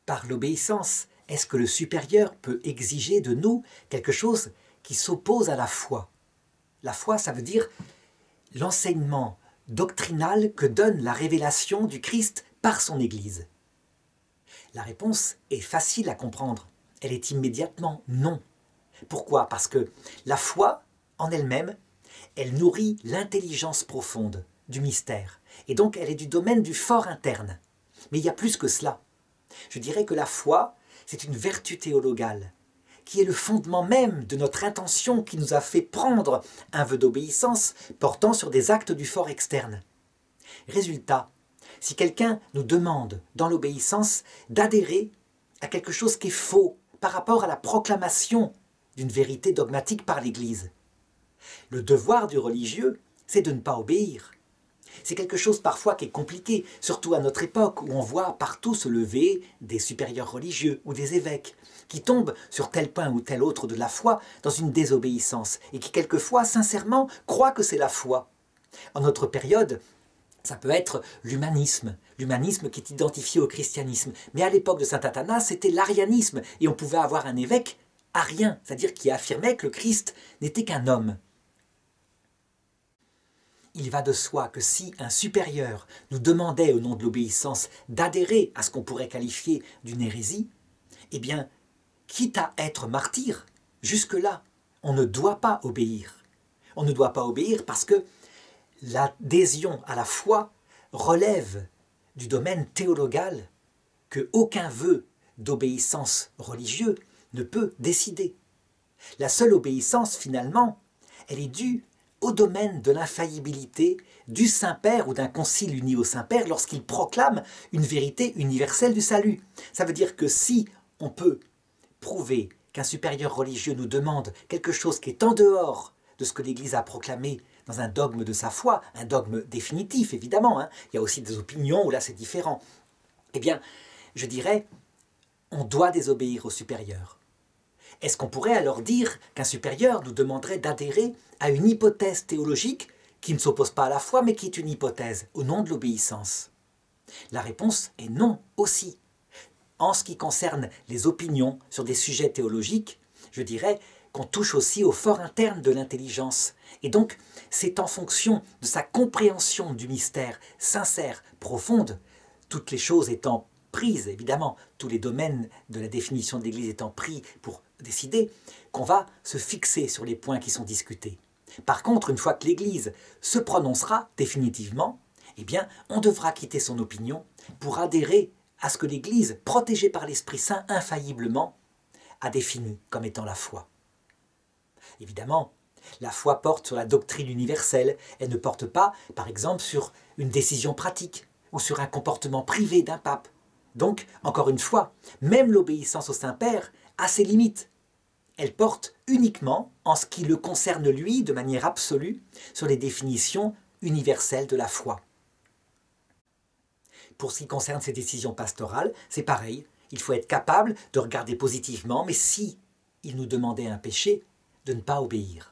par l'obéissance, est-ce que le supérieur peut exiger de nous quelque chose qui s'oppose à la foi? La foi, ça veut dire l'enseignement doctrinal que donne la révélation du Christ par son Église. La réponse est facile à comprendre. Elle est immédiatement non. Pourquoi? Parce que la foi, en elle-même, elle nourrit l'intelligence profonde du mystère. Et donc, elle est du domaine du fort interne. Mais il y a plus que cela. Je dirais que la foi, c'est une vertu théologale, qui est le fondement même de notre intention qui nous a fait prendre un vœu d'obéissance portant sur des actes du fort externe. Résultat, si quelqu'un nous demande dans l'obéissance d'adhérer à quelque chose qui est faux par rapport à la proclamation d'une vérité dogmatique par l'Église, le devoir du religieux, c'est de ne pas obéir. C'est quelque chose parfois qui est compliqué, surtout à notre époque où on voit partout se lever des supérieurs religieux ou des évêques qui tombent sur tel point ou tel autre de la foi dans une désobéissance et qui quelquefois, sincèrement, croient que c'est la foi. En notre période, ça peut être l'humanisme qui est identifié au christianisme. Mais à l'époque de saint Athanas, c'était l'arianisme et on pouvait avoir un évêque arien, c'est-à-dire qui affirmait que le Christ n'était qu'un homme. Il va de soi que si un supérieur nous demandait au nom de l'obéissance d'adhérer à ce qu'on pourrait qualifier d'une hérésie, eh bien, quitte à être martyr, jusque-là, on ne doit pas obéir. On ne doit pas obéir parce que l'adhésion à la foi relève du domaine théologal que aucun vœu d'obéissance religieux ne peut décider. La seule obéissance, finalement, elle est due au domaine de l'infaillibilité du Saint-Père ou d'un concile uni au Saint-Père lorsqu'il proclame une vérité universelle du salut. Ça veut dire que si on peut prouver qu'un supérieur religieux nous demande quelque chose qui est en dehors de ce que l'Église a proclamé dans un dogme de sa foi, un dogme définitif évidemment, il y a aussi des opinions où là c'est différent, eh bien, je dirais, on doit désobéir au supérieur. Est-ce qu'on pourrait alors dire qu'un supérieur nous demanderait d'adhérer à une hypothèse théologique qui ne s'oppose pas à la foi, mais qui est une hypothèse, au nom de l'obéissance? La réponse est non aussi. En ce qui concerne les opinions sur des sujets théologiques, je dirais qu'on touche aussi au fort interne de l'intelligence. Et donc, c'est en fonction de sa compréhension du mystère sincère, profonde, toutes les choses étant prises, évidemment, tous les domaines de la définition de l'Église étant pris pour décider, qu'on va se fixer sur les points qui sont discutés. Par contre, une fois que l'Église se prononcera définitivement, eh bien, on devra quitter son opinion pour adhérer à ce que l'Église, protégée par l'Esprit Saint infailliblement, a défini comme étant la foi. Évidemment, la foi porte sur la doctrine universelle, elle ne porte pas, par exemple, sur une décision pratique ou sur un comportement privé d'un pape. Donc, encore une fois, même l'obéissance au Saint-Père a ses limites. Elle porte uniquement, en ce qui le concerne lui, de manière absolue, sur les définitions universelles de la foi. Pour ce qui concerne ces décisions pastorales, c'est pareil. Il faut être capable de regarder positivement, mais si il nous demandait un péché, de ne pas obéir.